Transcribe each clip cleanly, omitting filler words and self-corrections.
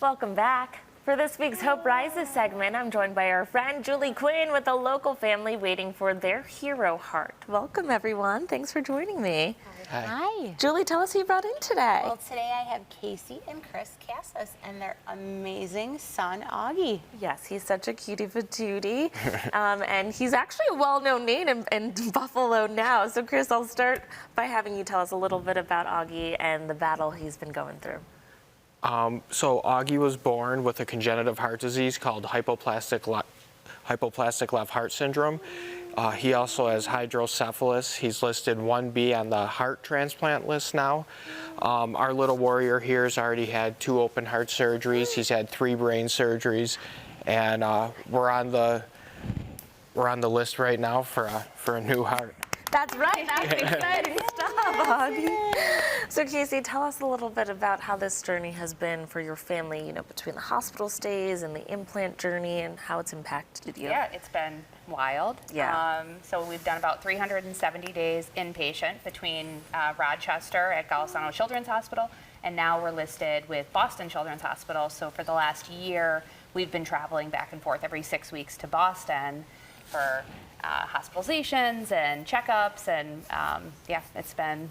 Welcome back. For this week's Hope Rises segment, I'm joined by our friend Julie Quinn with a local family waiting for their hero heart. Welcome, everyone. Thanks for joining me. Hi. Julie, tell us who you brought in today. Well, today I have Casey and Chris Cassis and their amazing son, Augie. Yes, he's such a cutie patootie. And he's actually a well-known name in Buffalo now. So, Chris, I'll start by having you tell us a little bit about Augie and the battle he's been going through. So Augie was born with a congenital heart disease called hypoplastic left heart syndrome. He also has hydrocephalus. He's listed 1B on the heart transplant list now. Our little warrior here has already had 2 open heart surgeries. He's had 3 brain surgeries, and we're on the list right now for a new heart. That's right. That's exciting stuff, Augie. So, Casey, tell us a little bit about how this journey has been for your family, between the hospital stays and the implant journey and how it's impacted you. Yeah, it's been wild. Yeah. So we've done about 370 days inpatient between Rochester at Golisano Children's Hospital, and now we're listed with Boston Children's Hospital. So for the last year, we've been traveling back and forth every 6 weeks to Boston for hospitalizations and checkups, and yeah, it's been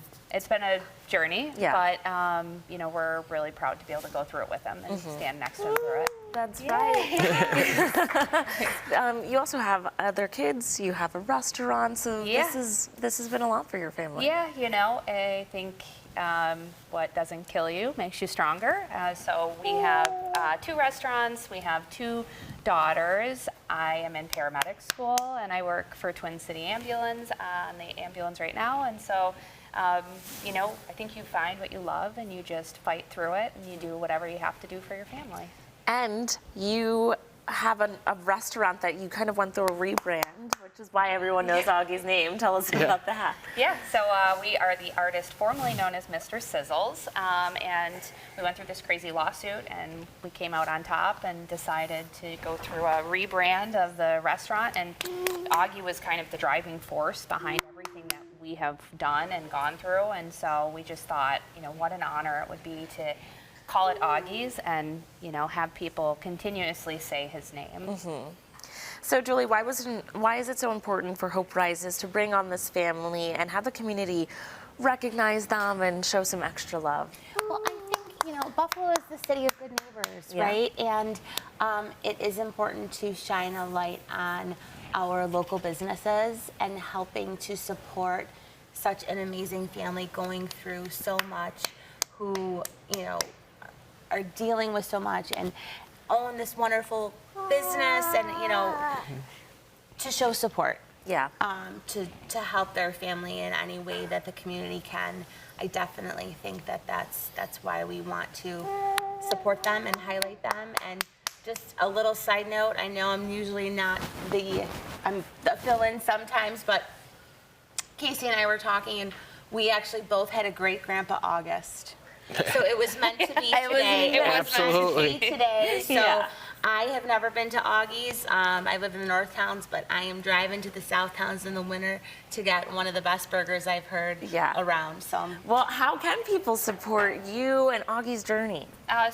a journey. Yeah. But we're really proud to be able to go through it with them and stand next to them through it. That's right. You also have other kids. You have a restaurant. So Yeah. this has been a lot for your family. Yeah, I think what doesn't kill you makes you stronger. So we have 2 restaurants. We have 2 daughters. I am in paramedic school, and I work for Twin City Ambulance on the ambulance right now. And so, I think you find what you love, and you just fight through it, and you do whatever you have to do for your family. And you have a restaurant that you kind of went through a rebrand, which is why everyone knows Augie's name. Tell us about that. Yeah, so we are the artist formerly known as Mr. Sizzles, and we went through this crazy lawsuit, and we came out on top and decided to go through a rebrand of the restaurant, and Augie was kind of the driving force behind everything that we have done and gone through, and so we just thought, what an honor it would be to call it Augie's and, have people continuously say his name. So, Julie, why is it so important for Hope Rises to bring on this family and have the community recognize them and show some extra love? Well, I think, Buffalo is the city of good neighbors, right? And it is important to shine a light on our local businesses and helping to support such an amazing family going through so much, who, are dealing with so much and own this wonderful business, and to show support. Yeah. To help their family in any way that the community can. I definitely think that that's why we want to support them and highlight them. And just a little side note, I know I'm usually not I'm the fill-in sometimes, but Casey and I were talking, and we actually both had a great-grandpa August. So it was meant to be today. It was absolutely meant to be today. So Yeah. I have never been to Augie's. I live in the North Towns, but I am driving to the South Towns in the winter to get one of the best burgers I've heard around. So, Well, how can people support you and Augie's journey? I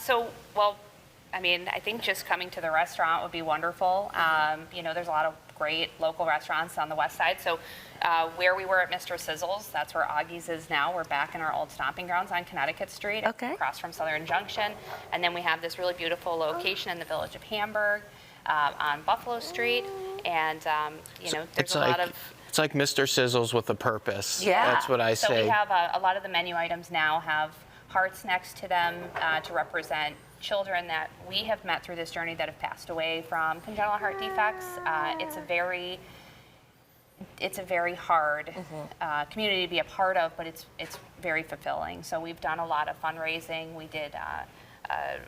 think just coming to the restaurant would be wonderful. There's a lot of great local restaurants on the west side. So where we were at Mr. Sizzles, that's where Augie's is now. We're back in our old stomping grounds on Connecticut Street, across from Southern Junction. And then we have this really beautiful location in the village of Hamburg on Buffalo Street. And, there's a lot of... It's like Mr. Sizzles with a purpose. Yeah. That's what I say. So we have a lot of the menu items now have hearts next to them to represent children that we have met through this journey that have passed away from congenital heart defects. It's a very hard community to be a part of, but it's very fulfilling. So we've done a lot of fundraising. We did an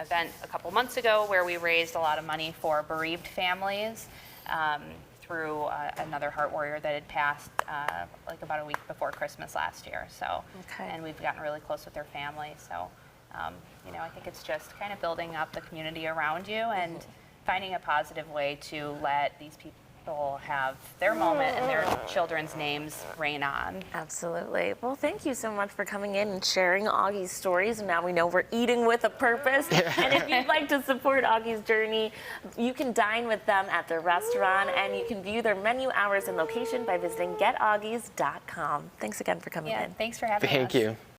event a couple months ago where we raised a lot of money for bereaved families through another heart warrior that had passed about a week before Christmas last year. So, and we've gotten really close with their family. So, I think it's just kind of building up the community around you and finding a positive way to let these they'll have their moment and their children's names reign on. Absolutely. Well, thank you so much for coming in and sharing Augie's stories. Now we know we're eating with a purpose. And if you'd like to support Augie's journey, you can dine with them at their restaurant, and you can view their menu, hours, and location by visiting getaugies.com. Thanks again for coming Yeah, in. thanks for having us. Thank you.